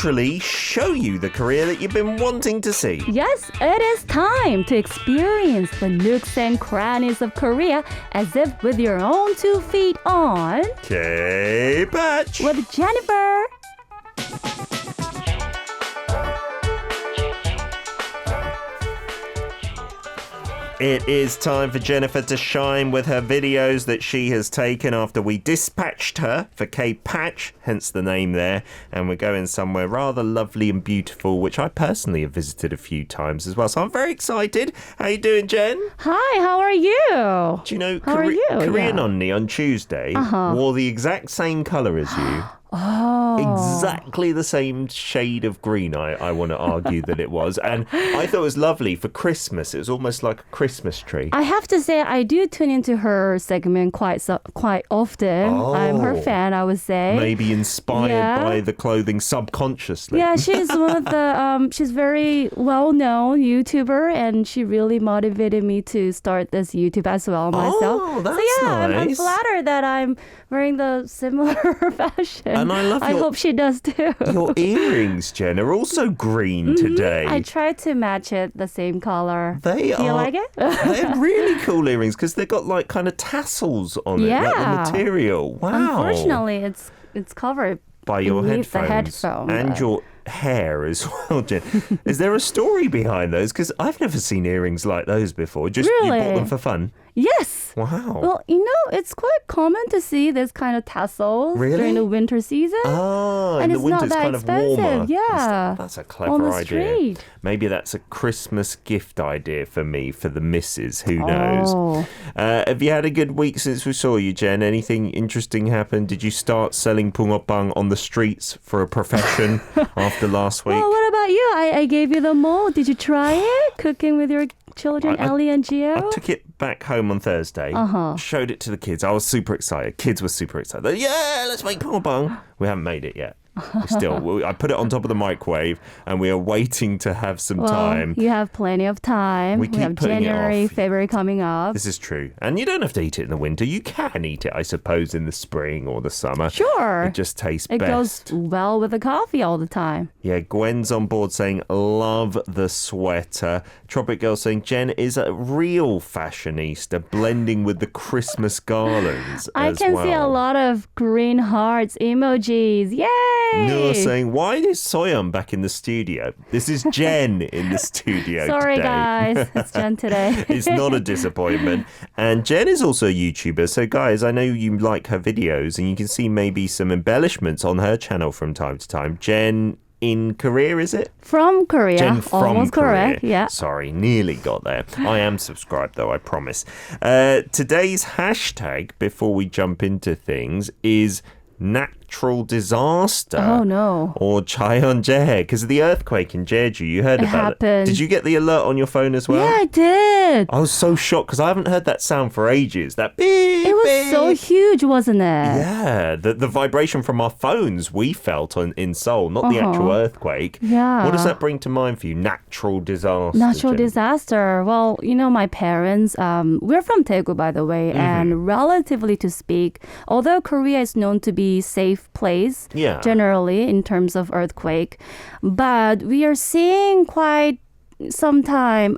literally show you the Korea that you've been wanting to see. Yes, it is time to experience the nooks and crannies of Korea as if with your own 2 feet on K-Patch with Jennifer. It is time for Jennifer to shine with her videos that she has taken after we dispatched her for K-Patch, hence the name there. And we're going somewhere rather lovely and beautiful, which I personally have visited a few times as well. So I'm very excited. How you doing, Jen? Hi, how are you? Do you know, How are you? Korean Yeah. Onni on Tuesday wore the exact same colour as you. Oh. Exactly the same shade of green, I want to argue that it was. And I thought it was lovely for Christmas. It was almost like a Christmas tree. I have to say, I do tune into her segment quite often. I'm her fan, I would say. Maybe inspired by the clothing subconsciously. Yeah, she's one of the, she's very well-known YouTuber, and she really motivated me to start this YouTube as well myself. Oh, that's I'm nice. flattered that I'm wearing the similar fashion. And I hope she does too. Your earrings, Jen, are also green today. I tried to match it the same color. Do you like it? They're really cool earrings because they've got like kind of tassels on it, like the material. Wow. Unfortunately, it's covered by your beneath headphones the headphone. and your hair as well, Jen. Is there a story behind those? Because I've never seen earrings like those before. Just Really? You bought them for fun? Yes. Wow. Well, it's quite common to see this kind of tassels during the winter season. Oh, and in the it's winter not it's that kind expensive. of warmer. Yeah. That's a On clever the idea. street. Maybe that's a Christmas gift idea for me, for the missus. Who knows? Oh. Have you had a good week since we saw you, Jen? Anything interesting happened? Did you start selling 붕어빵 on the streets for a profession after last week? Well, what about you? I gave you the mold. Did you try it? Cooking with your children, Ellie and Gio? I took it back home on Thursday, showed it to the kids. I was super excited. Kids were super excited. Yeah, let's make 붕어빵. We haven't made it yet. I put it on top of the microwave and we are waiting to have some time. You have plenty of time. We keep have putting it January, off. February coming up. This is true. And you don't have to eat it in the winter. You can eat it, I suppose, in the spring or the summer. Sure. It just tastes It best. goes well with the coffee all the time. Yeah, Gwen's on board saying, love the sweater. Tropic Girl saying, Jen is a real fashionista, blending with the Christmas garlands I as can well. see a lot of green hearts emojis. Yay! Noor saying, why is Soyeon back in the studio? This is Jen in the studio Sorry, today. guys. It's Jen today. It's not a disappointment. And Jen is also a YouTuber. So, guys, I know you like her videos and you can see maybe some embellishments on her channel from time to time. Jen in Korea, is it? From Korea. Jen from Almost Korea. correct. Yeah. Sorry, nearly got there. I am subscribed, though, I promise. Today's hashtag, before we jump into things, is natural disaster. Oh, no. Or 자연재해, because of the earthquake in Jeju. You heard It about happened. it. Did you get the alert on your phone as well? Yeah, I did. I was so shocked because I haven't heard that sound for ages. That beep, It was beep. so huge, wasn't it? Yeah, the vibration from our phones we felt in Seoul, not the actual earthquake. Yeah. What does that bring to mind for you? Natural disaster. Natural Jen? disaster. Well, my parents, we're from Daegu, by the way, and relatively to speak, although Korea is known to be safe place, generally in terms of earthquake, but we are seeing quite sometime,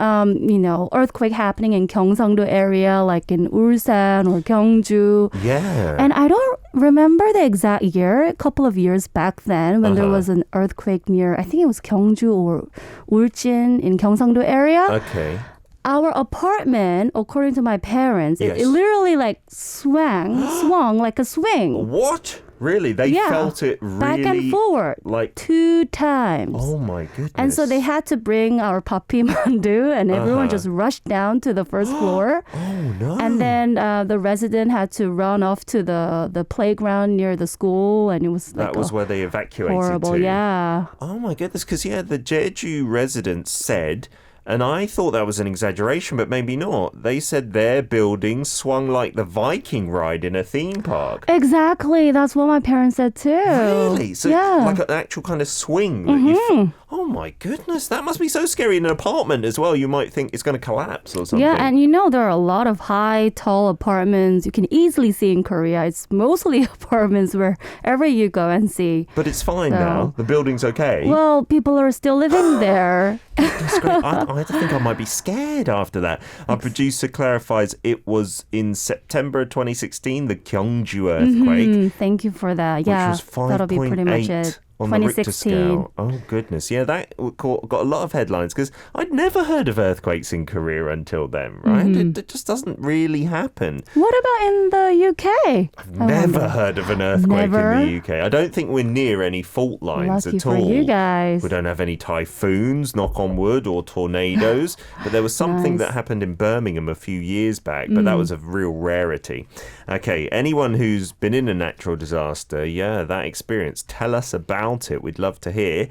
earthquake happening in Gyeongsangdo area, like in Ulsan or Gyeongju. Yeah. And I don't remember the exact year, a couple of years back then, when there was an earthquake near, I think it was Gyeongju or Ulsan in Gyeongsangdo area. Okay. Our apartment, according to my parents, it literally like swung like a swing. What? Really? They felt it really back and forward, like 2 times. Oh my goodness. And so they had to bring our puppy Mandu, and everyone just rushed down to the first floor. Oh no. And then the resident had to run off to the playground near the school, and it was like that was where they evacuated horrible. to. Yeah. Oh my goodness, because the Jeju residents said And I thought that was an exaggeration, but maybe not. They said their building swung like the Viking ride in a theme park. Exactly. That's what my parents said too. Really? So like an actual kind of swing that oh my goodness, that must be so scary in an apartment as well. You might think it's going to collapse or something. Yeah, and there are a lot of high, tall apartments you can easily see in Korea. It's mostly apartments wherever you go and see. But it's fine now. The building's okay. Well, people are still living there. That's great. I think I might be scared after that. Our producer clarifies it was in September 2016, the Gyeongju earthquake. Thank you for that. Which Yeah, was 5.8 that'll be pretty much it. on the Richter scale. Oh, goodness. Yeah, that got a lot of headlines because I'd never heard of earthquakes in Korea until then, right? It just doesn't really happen. What about in the UK? I've never heard of an earthquake in the UK. I don't think we're near any fault lines Lucky at all. for you guys. We don't have any typhoons, knock on wood, or tornadoes. But there was something that happened in Birmingham a few years back, but that was a real rarity. Okay, anyone who's been in a natural disaster, that experience, tell us about it. We'd love to hear.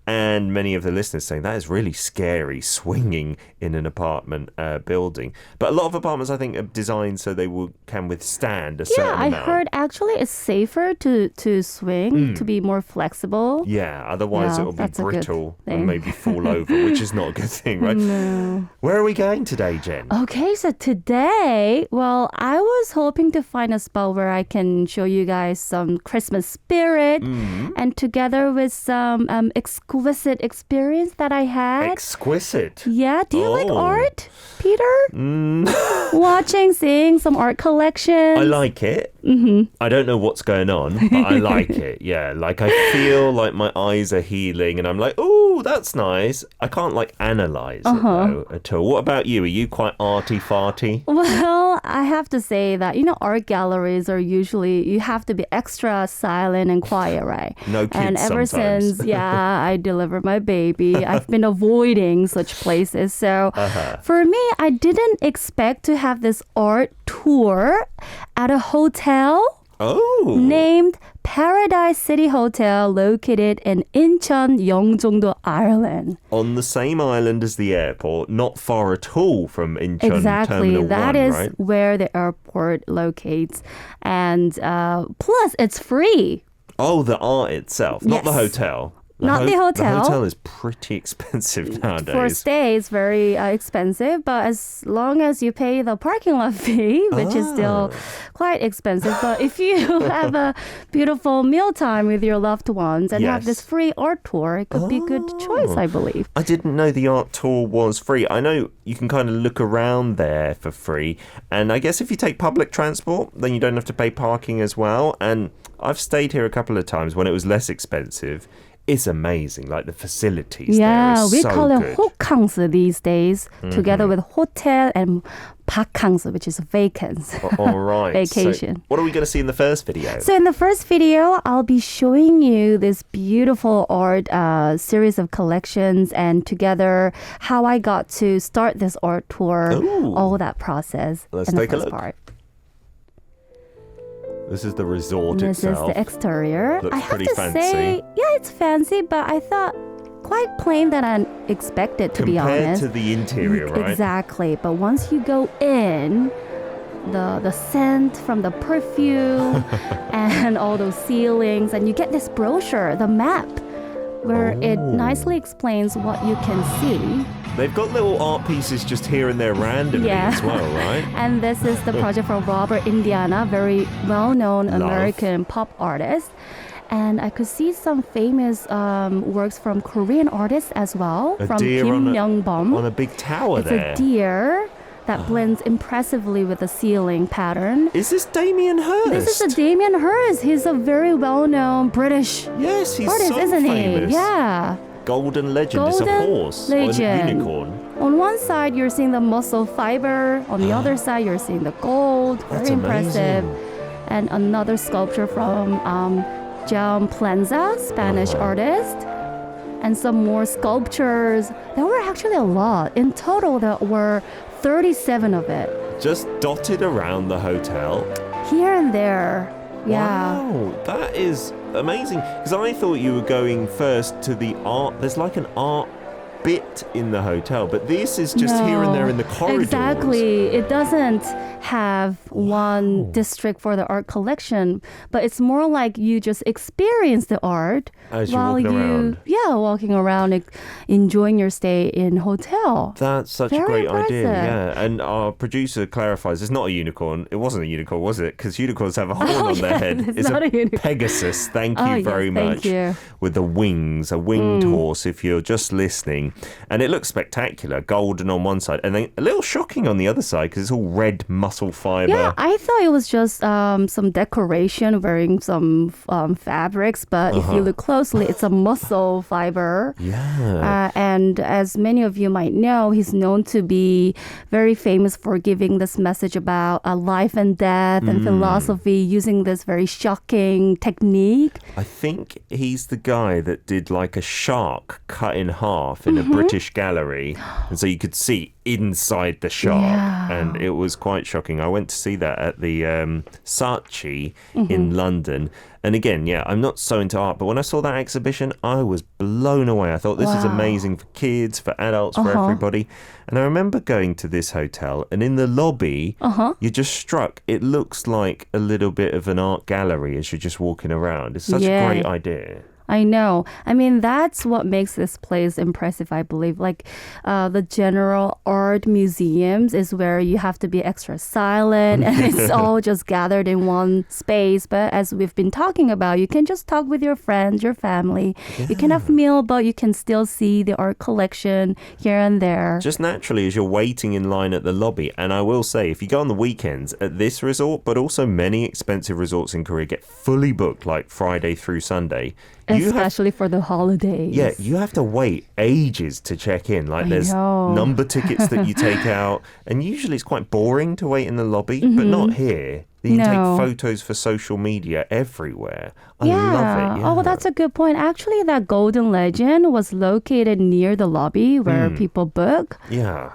And many of the listeners saying that is really scary, swinging in an apartment building. But a lot of apartments, I think, are designed so they can withstand a certain amount. Yeah, I heard actually it's safer to swing, to be more flexible. Yeah, otherwise it'll be brittle and maybe fall over, which is not a good thing, right? No. Where are we going today, Jen? Okay, so today, well, I was hoping to find a spot where I can show you guys some Christmas spirit and together with some exquisite experience that I had. Exquisite? Yeah. Do you like art, Peter? Seeing some art collection. I like it. I don't know what's going on, but I like it. Yeah, like I feel like my eyes are healing and I'm like, oh, that's nice. I can't like analyze it though at all. What about you? Are you quite arty-farty? Well, I have to say that, art galleries are usually, you have to be extra silent and quiet, right? No kids And ever sometimes. since, I delivered my baby, I've been avoiding such places. So for me, I didn't expect to have this art tour at a hotel named Paradise City Hotel located in Incheon, Yeongjongdo, Ireland. On the same island as the airport, not far at all from Incheon Terminal That 1, is right? where the airport locates. And plus, it's free. Oh, the art itself, not the hotel. Not the hotel. The hotel is pretty expensive nowadays. For stay, it's very expensive, but as long as you pay the parking lot fee, which is still quite expensive. But if you have a beautiful mealtime with your loved ones and have this free art tour, it could be a good choice, I believe. I didn't know the art tour was free. I know you can kind of look around there for free. And I guess if you take public transport, then you don't have to pay parking as well. And I've stayed here a couple of times when it was less expensive. It's amazing, like the facilities there are we so call good. it 호캉스 these days, together with hotel and 바캉스, which is vacancy. All right. Vacation. So what are we going to see in the first video? So in the first video, I'll be showing you this beautiful art series of collections and together how I got to start this art tour, all that process. Let's in the take a first look. part. This is the resort This itself. is the exterior. Looks I have pretty to fancy. say, it's fancy, but I thought quite plain than I expected, to be honest. Compared to the interior, right? Exactly. But once you go in, the scent from the perfume and all those ceilings, and you get this brochure, the map, where it nicely explains what you can see. They've got little art pieces just here and there randomly as well, right? And this is the project from Robert Indiana, very well-known American pop artist. And I could see some famous works from Korean artists as well, from Kim Young-bum. On a big tower there. It's a deer that blends impressively with the ceiling pattern. Is this Damien Hirst? This is a Damien Hirst. He's a very well-known British artist, isn't famous. he? Yeah. Golden legend. It's a horse or a unicorn. On one side, you're seeing the muscle fiber. On the other side, you're seeing the gold. That's very impressive. amazing. And another sculpture from Jaume Planza, Spanish artist. And some more sculptures. There were actually a lot. In total, there were 37 of it. Just dotted around the hotel. Here and there. Yeah. Wow, that is amazing. Because I thought you were going first to the art. There's like an art bit in the hotel, but this is just here and there in the corridors. Exactly. It doesn't have one district for the art collection, but it's more like you just experience the art as you're walking around. Yeah, walking around, enjoying your stay in hotel. That's such a great idea. Yeah, and our producer clarifies it's not a unicorn. It wasn't a unicorn, was it? Because unicorns have a horn on their head. It's not a unicorn. Pegasus. Thank you very much. Thank you. With the wings, a winged horse. If you're just listening, and it looks spectacular, golden on one side, and then a little shocking on the other side because it's all red muscle fiber. Yeah, I thought it was just some decoration wearing some fabrics, but if you look closely, it's a muscle fiber. Yeah. And as many of you might know, he's known to be very famous for giving this message about life and death and philosophy using this very shocking technique. I think he's the guy that did like a shark cut in half in a British gallery, and so you could see inside the shark, and it was quite shocking. I went to see that at the Saatchi in London, and again, I'm not so into art, but when I saw that exhibition, I was blown away. I thought this is amazing for kids, for adults, for everybody. And I remember going to this hotel, and in the lobby, you're just struck. It looks like a little bit of an art gallery as you're just walking around. It's such a great idea. I know. I mean, that's what makes this place impressive, I believe. Like the general art museums is where you have to be extra silent and it's all just gathered in one space. But as we've been talking about, you can just talk with your friends, your family. You can have a meal, but you can still see the art collection here and there. Just naturally as you're waiting in line at the lobby. And I will say, if you go on the weekends at this resort, but also many expensive resorts in Korea get fully booked like Friday through Sunday. Especially for the holidays. Yeah, you have to wait ages to check in. Like there's number tickets that you take out. And usually it's quite boring to wait in the lobby, but not here. You can take photos for social media everywhere. I love it. Yeah. Oh, well, that's a good point. Actually, that Golden Legend was located near the lobby where people book. Yeah.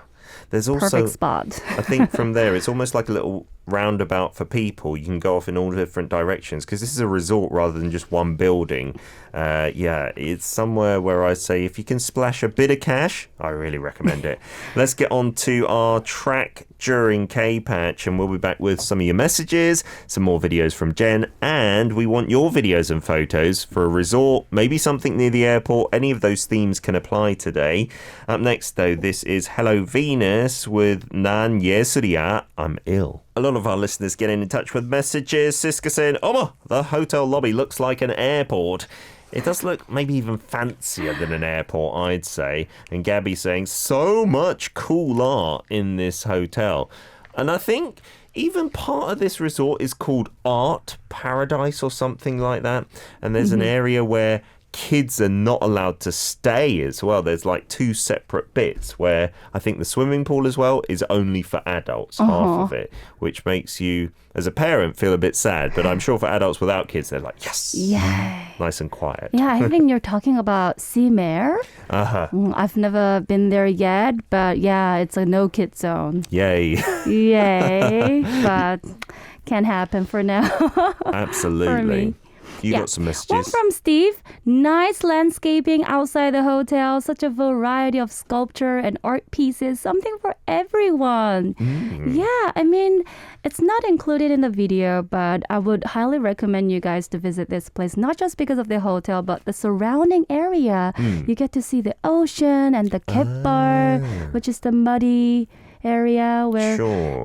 There's also perfect spot. I think from there, it's almost like a little roundabout for people. You can go off in all different directions because this is a resort rather than just one building. It's somewhere where I say if you can splash a bit of cash, I really recommend it. Let's get on to our track during K-Patch, and we'll be back with some of your messages, some more videos from Jen, and we want your videos and photos for a resort, maybe something near the airport. Any of those themes can apply today. Up next, though, this is Hello Venus with 난 예술이야, I'm ill. A lot of our listeners getting in touch with messages. Siska saying, "Oh, the hotel lobby looks like an airport." It does look maybe even fancier than an airport, I'd say. And Gabby saying, so much cool art in this hotel. And I think even part of this resort is called Art Paradise or something like that. And there's an area where kids are not allowed to stay as well. There's like two separate bits where I think the swimming pool as well is only for adults, half of it, which makes you, as a parent, feel a bit sad. But I'm sure for adults without kids, they're like, yes, nice and quiet. Yeah, I think you're talking about Seamare. I've never been there yet, but yeah, it's a no-kid zone. Yay. Yay. But can't happen for now. Absolutely. For me. You got some messages. One from Steve. Nice landscaping outside the hotel. Such a variety of sculpture and art pieces. Something for everyone. Yeah, I mean, it's not included in the video, but I would highly recommend you guys to visit this place. Not just because of the hotel, but the surrounding area. You get to see the ocean and the 갯벌, which is the muddy area where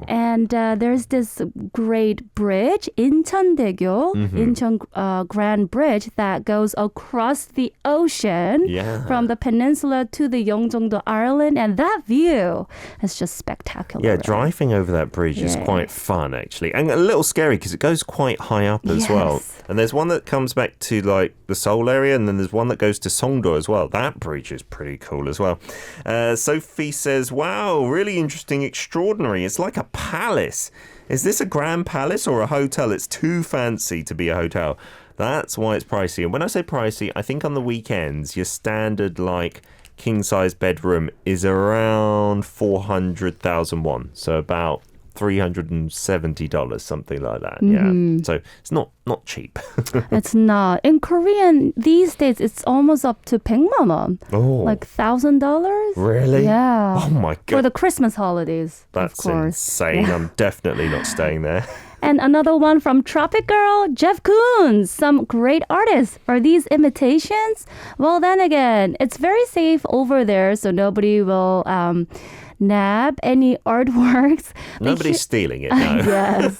and there's this great bridge, Incheondaegyo, Incheon Grand Bridge that goes across the ocean from the peninsula to the Yeongjongdo Island, and that view is just spectacular. Yeah, driving over that bridge is quite fun actually, and a little scary because it goes quite high up as well. And there's one that comes back to like the Seoul area, and then there's one that goes to Songdo as well. That bridge is pretty cool as well. Sophie says, wow, really interesting, extraordinary. It's like a palace. Is this a grand palace or a hotel? It's too fancy to be a hotel. That's why it's pricey. And when I say pricey, I think on the weekends, your standard like king size bedroom is around 400,000 won. So about $370, something like that. Yeah, so it's not cheap. It's not. In Korean these days, it's almost up to 100만 won. Oh, like $1,000. really? Yeah. Oh my god. For the Christmas holidays. That's of course. insane. Yeah. I'm definitely not staying there. And another one from Tropic Girl, Jeff Koons. Some great artists. Are these imitations? Well, then again, it's very safe over there, so nobody will nab any artworks. Nobody's stealing it, no. Yes.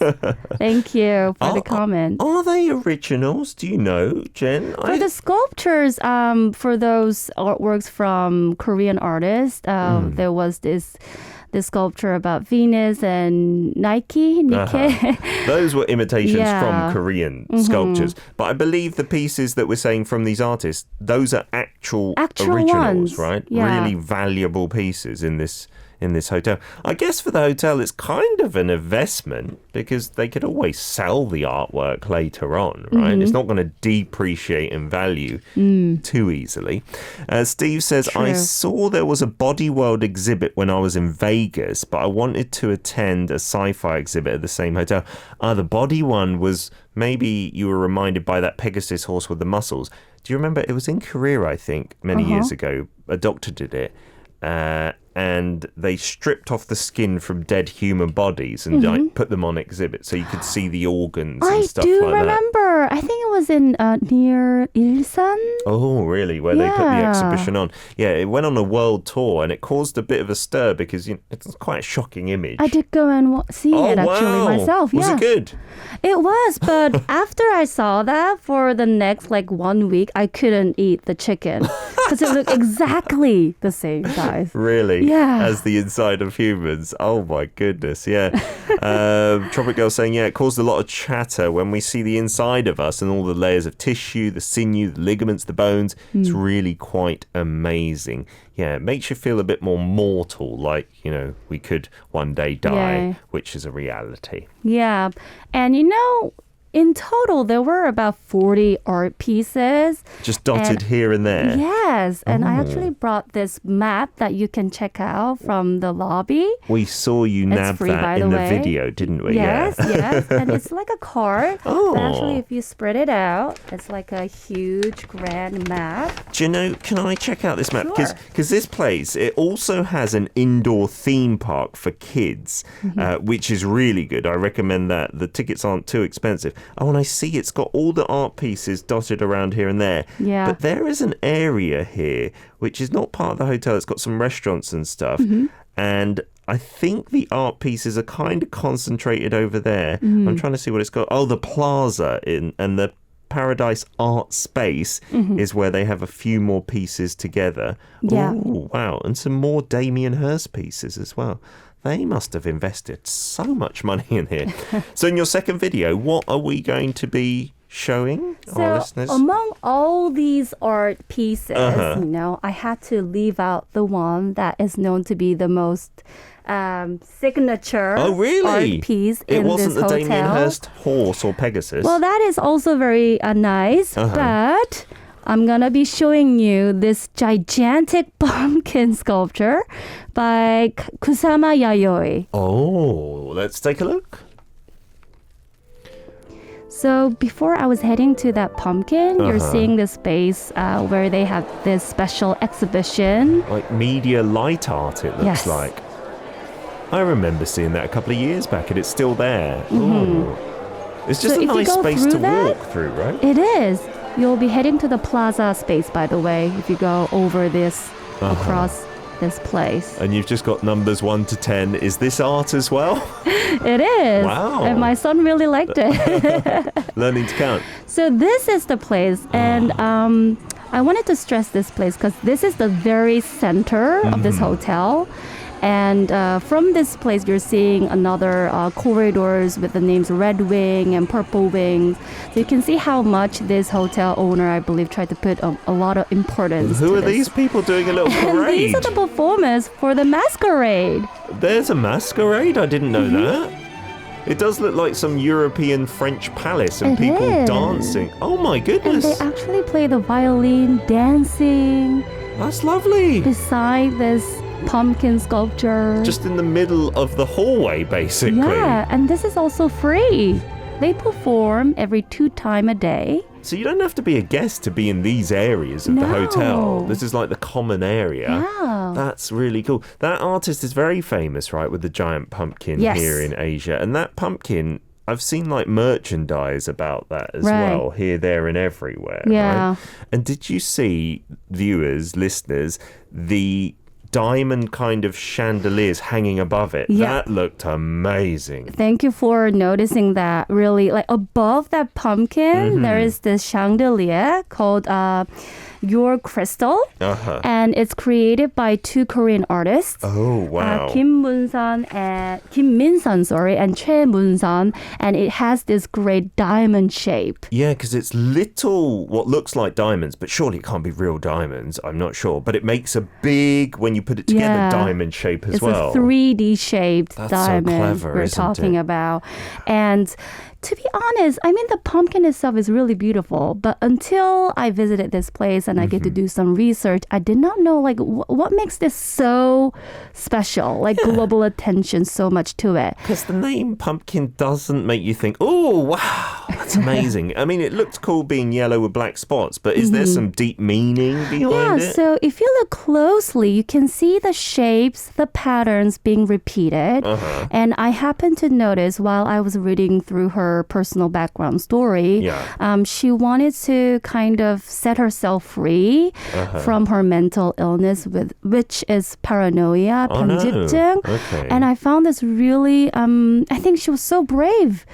Thank you for the comment. Are they originals? Do you know, Jen? For the sculptures, for those artworks from Korean artists, there was this sculpture about Venus and Nike. Those were imitations from Korean sculptures. But I believe the pieces that we're saying from these artists, those are actual originals, ones. right? Yeah. Really valuable pieces in this hotel. I guess for the hotel, it's kind of an investment because they could always sell the artwork later on, right? It's not going to depreciate in value too easily. Steve says, True. I saw there was a Body World exhibit when I was in Vegas, but I wanted to attend a sci-fi exhibit at the same hotel. The Body one was, maybe you were reminded by that Pegasus horse with the muscles. Do you remember? It was in Korea, I think, many years ago. A doctor did it. And they stripped off the skin from dead human bodies and like, put them on exhibit so you could see the organs and stuff like that. I do remember. I think it was in near Ilsan. Oh, really? Where they put the exhibition on. Yeah, it went on a world tour and it caused a bit of a stir because it's quite a shocking image. I did go and see it actually myself. Was it good? It was, but after I saw that for the next 1 week, I couldn't eat the chicken because it looked exactly the same size. Really? Yeah. As the inside of humans. Oh my goodness, yeah. Tropic Girl saying, it caused a lot of chatter when we see the inside of us and all the layers of tissue, the sinew, the ligaments, the bones. It's really quite amazing. Yeah, it makes you feel a bit more mortal, like, we could one day die, which is a reality. Yeah. And in total, there were about 40 art pieces. Just dotted here and there. Yes. And I actually brought this map that you can check out from the lobby. We saw you nab that in the video, didn't we? Yes, yeah. yes. And it's like a card. Oh. But actually, if you spread it out, it's like a huge grand map. Do you know, can I check out this map? Sure. Because this place, it also has an indoor theme park for kids, which is really good. I recommend that. The tickets aren't too expensive. Oh, and I see it's got all the art pieces dotted around here and there. Yeah. But there is an area here, which is not part of the hotel. It's got some restaurants and stuff. And I think the art pieces are kind of concentrated over there. I'm trying to see what it's got. Oh, the plaza and the Paradise Art Space is where they have a few more pieces together. Yeah. Oh, wow. And some more Damien Hirst pieces as well. They must have invested so much money in here. So in your second video, what are we going to be showing our listeners? Among all these art pieces, I had to leave out the one that is known to be the most signature art piece in this hotel. It wasn't the Damien Hirst horse or Pegasus. Well, that is also very nice, but I'm going to be showing you this gigantic pumpkin sculpture by Kusama Yayoi. Oh, let's take a look. So before I was heading to that pumpkin, you're seeing this space where they have this special exhibition. Like media light art, it looks like. I remember seeing that a couple of years back and it's still there. It's just a nice space to walk through, right? It is. You'll be heading to the plaza space, by the way, if you go over this, across this place. And you've just got numbers 1 to 10. Is this art as well? It is. Wow. And my son really liked it. Learning to count. So this is the place. And I wanted to stress this place because this is the very center of this hotel. And from this place, you're seeing another corridors with the names Red Wing and Purple Wing. So you can see how much this hotel owner, I believe, tried to put a lot of importance Who to are this. these people doing a little parade? These are the performers for the masquerade. There's a masquerade? I didn't know that. It does look like some European French palace and people dancing. Oh my goodness. And they actually play the violin, dancing. That's lovely. Beside this pumpkin sculpture. Just in the middle of the hallway, basically. Yeah, and this is also free. They perform every 2 times a day. So you don't have to be a guest to be in these areas of the hotel. This is like the common area. Yeah. That's really cool. That artist is very famous, right, with the giant pumpkin here in Asia. And that pumpkin, I've seen like merchandise about that as well, here, there, and everywhere. Yeah. Right? And did you see, viewers, listeners, the diamond kind of chandeliers hanging above it? Yeah. That looked amazing. Thank you for noticing that. Really, like above that pumpkin, there is this chandelier called Your Crystal, and it's created by 2 Korean artists. Oh wow! Kim Min-sun and Choi Moon-sun, and it has this great diamond shape. Yeah, because it's little, what looks like diamonds, but surely it can't be real diamonds. I'm not sure, but it makes a big, when you put it together, diamond shape as well. It's a 3D shaped diamond so clever, we're isn't talking it? about, and. To be honest, I mean, the pumpkin itself is really beautiful, but until I visited this place and I get to do some research, I did not know, like, what makes this so special, like global attention so much to it. Because the name pumpkin doesn't make you think, oh, wow, that's amazing. I mean, it looked cool being yellow with black spots, but is there some deep meaning behind it? So if you look closely, you can see the shapes, the patterns being repeated. And I happened to notice while I was reading through her personal background story, she wanted to kind of set herself free from her mental illness, which is paranoia, 편집증. And I found this really, I think she was so brave.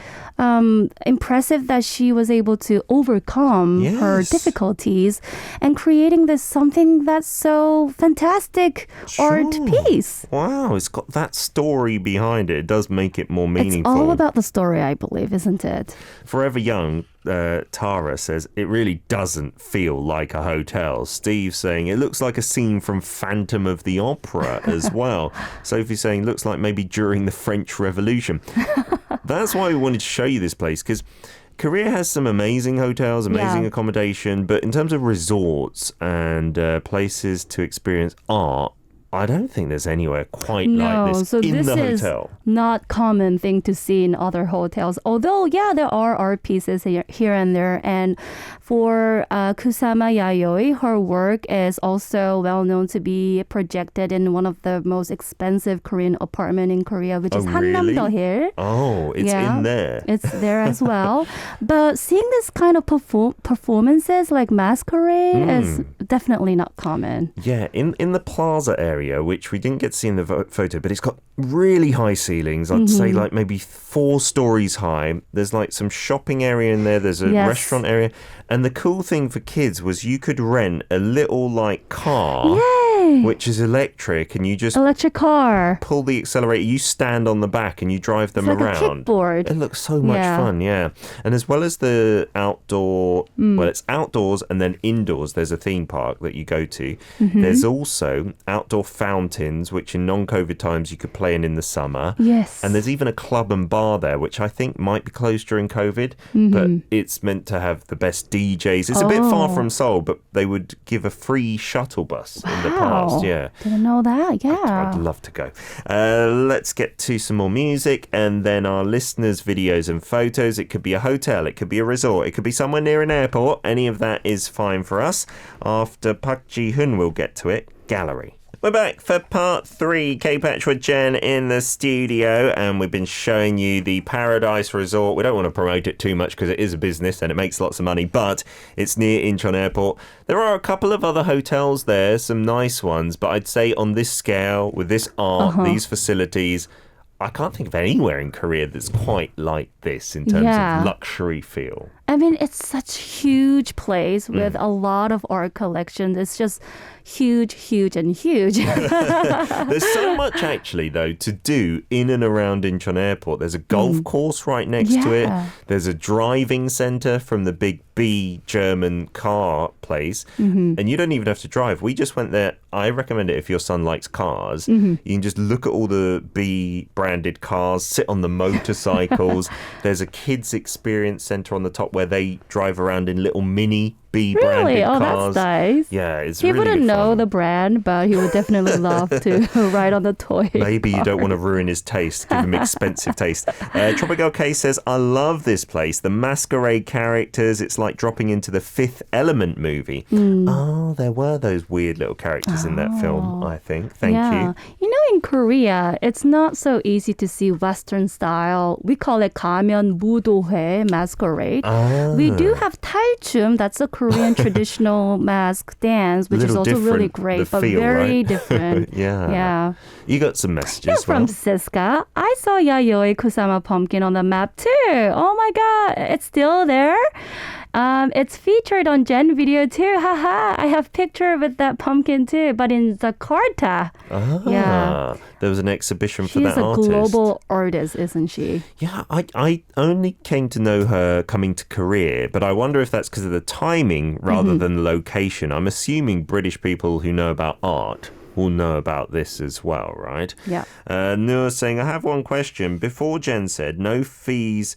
Impressive that she was able to overcome her difficulties and creating this something that's so fantastic art piece. Wow, it's got that story behind it. It does make it more meaningful. It's all about the story, I believe, isn't it? Forever Young, Tara says, it really doesn't feel like a hotel. Steve saying, it looks like a scene from Phantom of the Opera as well. Sophie saying, looks like maybe during the French Revolution. That's why we wanted to show you this place, because Korea has some amazing hotels, amazing accommodation, but in terms of resorts and places to experience art, I don't think there's anywhere quite like this in the hotel. Is not common thing to see in other hotels. Although, there are art pieces here and there. And for Kusama Yayoi, her work is also well known to be projected in one of the most expensive Korean apartment in Korea, which is Hannam-do Hill. Oh, it's in there. It's there as well. But seeing this kind of performances like masquerade is definitely not common. Yeah, in the plaza area, which we didn't get to see in the photo, but it's got really high ceilings. I'd say like maybe 4 stories high. There's like some shopping area in there. There's a restaurant area. And the cool thing for kids was you could rent a little like car, which is electric, and you just electric car, pull the accelerator, you stand on the back and you drive them it's like around. A kickboard. It looks so much fun, And as well as the outdoor, well, it's outdoors and then indoors, there's a theme park that you go to. There's also outdoor fountains, which in non-COVID times you could play in the summer. Yes. And there's even a club and bar there, which I think might be closed during COVID, but it's meant to have the best DJs. It's a bit far from Seoul, but they would give a free shuttle bus in the past. Yeah. Didn't know that. Yeah. I'd love to go. Let's get to some more music and then our listeners' videos and photos. It could be a hotel, it could be a resort, it could be somewhere near an airport. Any of that is fine for us. After Park Ji-hoon, we'll get to it. Gallery. We're back for part 3, K-Patch with Jen in the studio, and we've been showing you the Paradise Resort. We don't want to promote it too much because it is a business and it makes lots of money, but it's near Incheon Airport. There are a couple of other hotels there, some nice ones, but I'd say on this scale, with this art, these facilities, I can't think of anywhere in Korea that's quite like this in terms of luxury feel. I mean, it's such a huge place with a lot of art collections. It's just huge, huge, and huge. There's so much, actually, though, to do in and around Incheon Airport. There's a golf course right next to it. There's a driving centre from the Big B German car place. And you don't even have to drive. We just went there. I recommend it if your son likes cars. You can just look at all the B-branded cars, sit on the motorcycles. There's a kids' experience centre on the top where where they drive around in little mini B-branded cars. That's nice. Yeah, it's he really wouldn't good know fun. the brand, but he would definitely love to ride on the toy. Maybe you don't car. want to ruin his taste, give him expensive taste. Tropical K says, I love this place. The masquerade characters, it's like dropping into the Fifth Element movie. Oh, there were those weird little characters in that film, I think. Thank you. You know, in Korea, it's not so easy to see Western style. We call it 가면 무도회, masquerade. We do have taechum, that's a Korean traditional mask dance, which is also really great, but feel, very right? different. Yeah. You got some messages. From Siska. I saw Yayoi Kusama pumpkin on the map too. Oh my god, it's still there? It's featured on Gen video too. Haha. I have picture with that pumpkin too, but in Jakarta. Yeah. There was an exhibition for She's that artist. She's a global artist, isn't she? Yeah, I only came to know her coming to Korea, but I wonder if that's because of the timing rather than the location. I'm assuming British people who know about art will know about this as well, right? Yeah. Noor saying, I have one question. Before Jen said no fees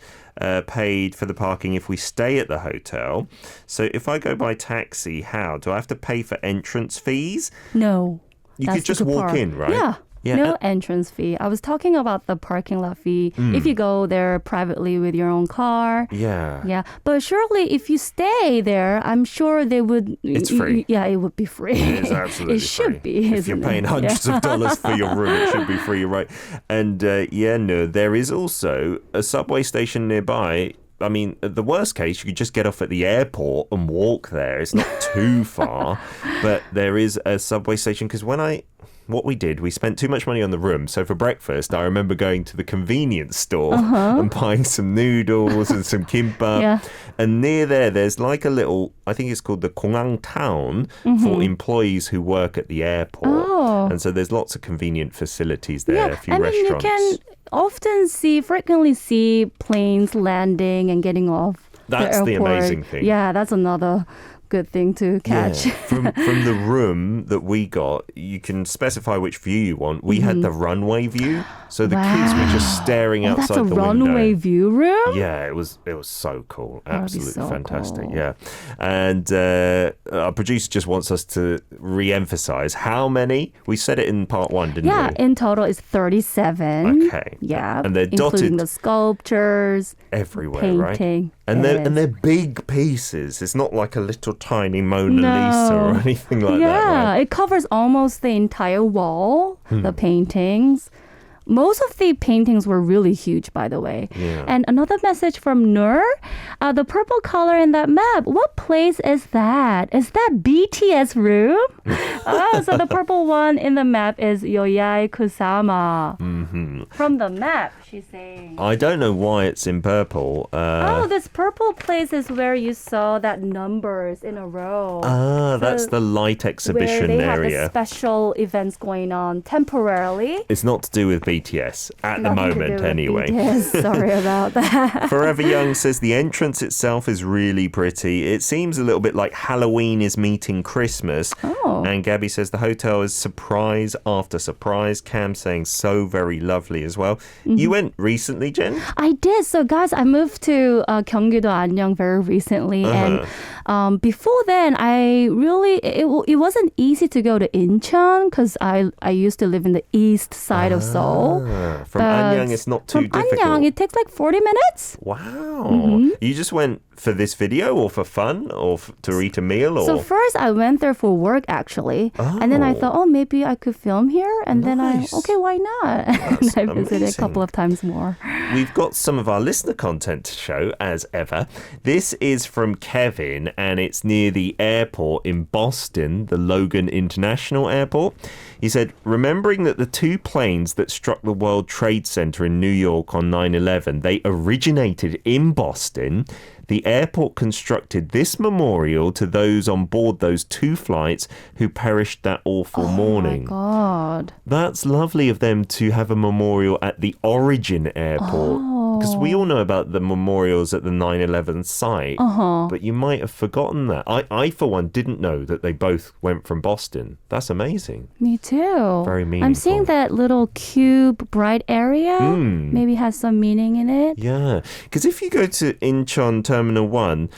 paid for the parking if we stay at the hotel. So if I go by taxi, how? Do I have to pay for entrance fees? No. You could just walk in, right? Yeah. No entrance fee. I was talking about the parking lot fee. If you go there privately with your own car. Yeah. But surely if you stay there, I'm sure they would... It's free. It would be free. It is absolutely It should be, If you're isn't paying it? hundreds of dollars for your room, it should be free, you're right. And there is also a subway station nearby. I mean, at the worst case, you could just get off at the airport and walk there. It's not too far, but there is a subway station because what we did, we spent too much money on the room. So for breakfast, I remember going to the convenience store and buying some noodles and some kimbap. Yeah. And near there's like a little, I think it's called the Kongang Town for employees who work at the airport. Oh. And so there's lots of convenient facilities there, a few restaurants. You can often often see planes landing and getting off That's the the airport. amazing thing. Yeah, that's another good thing to catch. Yeah. From the room that we got, you can specify which view you want. We had the runway view, so the kids were just staring outside the window. That's a runway view room? Yeah, it was so cool. Absolutely so fantastic. cool. Yeah. And our producer just wants us to re-emphasize how many. We said it in part 1, didn't we? Yeah, in total it's 37. Okay. Yeah. And they're including dotted the sculptures, everywhere, painting. right? And Yes. they're big pieces. It's not like a little tiny Mona Lisa or anything like that. Yeah, Right? it covers almost the entire wall, the paintings. Most of the paintings were really huge, by the way. Yeah. And another message from Nur, the purple color in that map, what place is that? Is that BTS room? So the purple one in the map is Yoyai Kusama. From the map, she's saying. I don't know why it's in purple. This purple place is where you saw that numbers in a row. That's the light exhibition where they area. have the special events going on temporarily. It's not to do with BTS at the Nothing to moment, do with anyway. BTS. Sorry about that. Forever Young says the entrance itself is really pretty. It seems a little bit like Halloween is meeting Christmas. And Gabby says the hotel is surprise after surprise. Cam saying so very lovely as well. You went recently, Jen? I did. So, guys, I moved to 경기도 안녕 very recently. And before then, it wasn't easy to go to Incheon because I used to live in the east side of Seoul. From Anyang, it's not too difficult. From Anyang, it takes like 40 minutes. Wow. You just went for this video or for fun or to eat a meal? Or? So first I went there for work actually. And then I thought, maybe I could film here. And then why not? And I visited a couple of times more. We've got some of our listener content to show as ever. This is from Kevin and it's near the airport in Boston, the Logan International Airport. He said, remembering that the 2 planes that struck the World Trade Center in New York on 9/11, they originated in Boston. The airport constructed this memorial to those on board those 2 flights who perished that awful morning. Oh my God. That's lovely of them to have a memorial at the origin airport Because we all know about the memorials at the 9/11 site, but you might have forgotten that. I, for one, didn't know that they both went from Boston. That's amazing. Me too. Very meaningful. I'm seeing that little cube bright area. Maybe has some meaning in it. Yeah, because if you go to Incheon Terminal 1,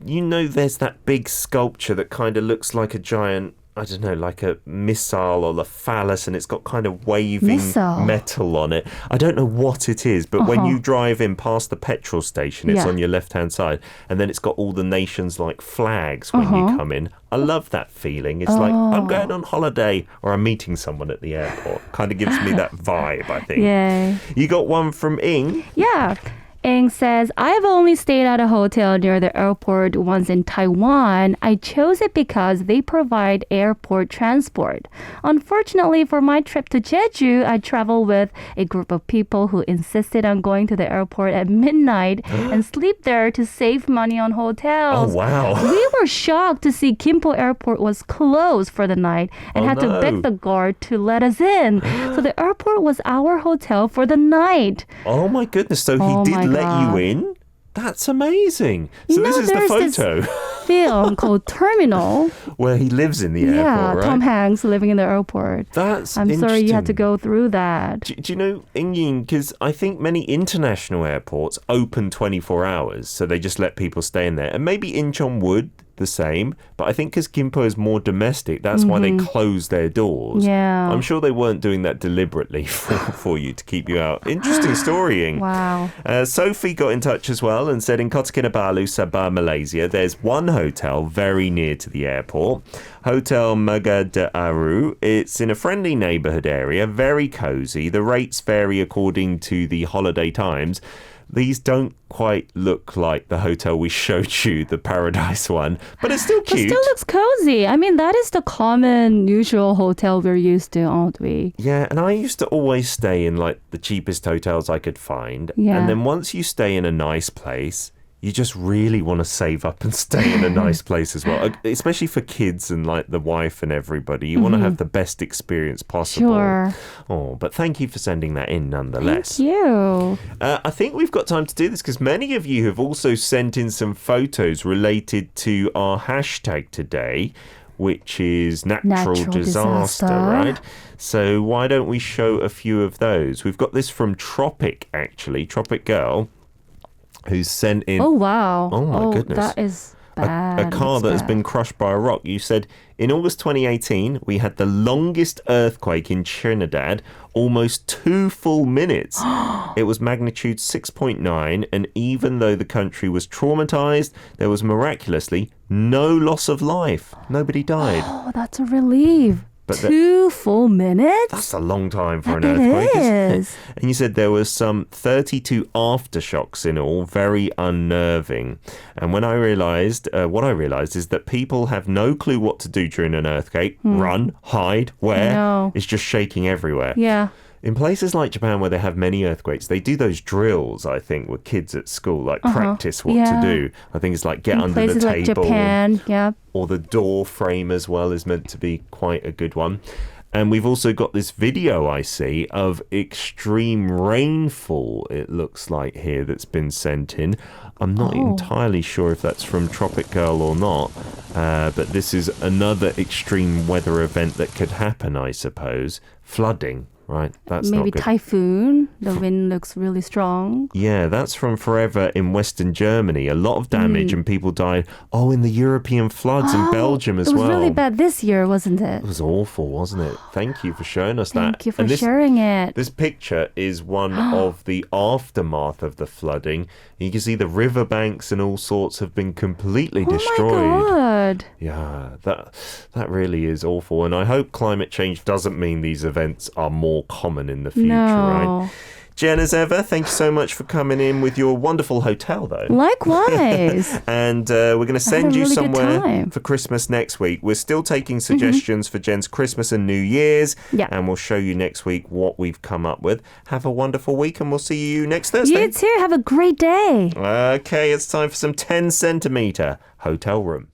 you know there's that big sculpture that kind of looks like a giant, I don't know, like a missile or a phallus, and it's got kind of waving metal on it. I don't know what it is, but when you drive in past the petrol station, it's on your left-hand side, and then it's got all the nations like flags when you come in. I love that feeling. It's like I'm going on holiday or I'm meeting someone at the airport. Kind of gives me that vibe, I think. Yay. You got one from Ing? Yeah. Ing says, I've only stayed at a hotel near the airport once in Taiwan. I chose it because they provide airport transport. Unfortunately, for my trip to Jeju, I traveled with a group of people who insisted on going to the airport at midnight and sleep there to save money on hotels. Oh, wow. We were shocked to see Gimpo Airport was closed for the night and had to beg the guard to let us in. So the airport was our hotel for the night. Oh, my goodness. So he did let you in? That's amazing. So this is the photo. Film called Terminal. Where he lives in the airport, right? Tom Hanks living in the airport. I'm sorry you had to go through that. Do you know, Ingein, because I think many international airports open 24 hours, so they just let people stay in there. And maybe Incheon would the same, but I think because Gimpo is more domestic, that's why they close their doors. Yeah. I'm sure they weren't doing that deliberately for you to keep you out. Interesting storying. Wow. Sophie got in touch as well and said in Kota Kinabalu, Sabah, Malaysia, there's one hotel very near to the airport, Hotel Megah de Aru. It's in a friendly neighborhood area, very cozy. The rates vary according to the Holiday Times. These don't quite look like the hotel we showed you, the Paradise one, but it's still cute. It still looks cozy. I mean, that is the common, usual hotel we're used to, aren't we? Yeah, and I used to always stay in like the cheapest hotels I could find. Yeah. And then once you stay in a nice place, you just really want to save up and stay in a nice place as well, especially for kids and like the wife and everybody. You want to have the best experience possible. Sure. Oh, but thank you for sending that in nonetheless. Thank you. I think we've got time to do this because many of you have also sent in some photos related to our hashtag today, which is natural disaster, right? So why don't we show a few of those? We've got this from Tropic, actually, Tropic Girl, who's sent in... Oh, wow. Oh, my goodness. That is bad. A car that has been crushed by a rock. You said, in August 2018, we had the longest earthquake in Trinidad, almost 2 full minutes. It was magnitude 6.9, and even though the country was traumatized, there was miraculously no loss of life. Nobody died. Oh, that's a relief. But 2 full minutes? That's a long time for an earthquake, isn't it? And you said there was some 32 aftershocks in all, very unnerving. And when I realized, what I realized is that people have no clue what to do during an earthquake. Run, hide, where? No. It's just shaking everywhere. Yeah. In places like Japan where they have many earthquakes, they do those drills, I think, with kids at school, like practice what to do. I think it's like get under the table. Places like Japan, yeah. Or the door frame as well is meant to be quite a good one. And we've also got this video, I see, of extreme rainfall, it looks like here, that's been sent in. I'm not entirely sure if that's from Tropic Girl or not, but this is another extreme weather event that could happen, I suppose. Flooding. Right, that's maybe not good. Typhoon. The wind looks really strong. Yeah, that's from Forever in Western Germany. A lot of damage and people died. Oh, in the European floods in Belgium as well. It was really bad this year, wasn't it? It was awful, wasn't it? Thank you for showing us that. Thank you for sharing it. This picture is one of the aftermath of the flooding. You can see the riverbanks and all sorts have been completely destroyed. Oh my God. Yeah, that really is awful. And I hope climate change doesn't mean these events are more common in the future, right? Jen, as ever, thank you so much for coming in with your wonderful hotel, though. Likewise. And we're going to send you somewhere for Christmas next week. We're still taking suggestions for Jen's Christmas and New Year's. Yeah. And we'll show you next week what we've come up with. Have a wonderful week, and we'll see you next Thursday. You too. Have a great day. Okay, it's time for some 10 centimetre hotel room.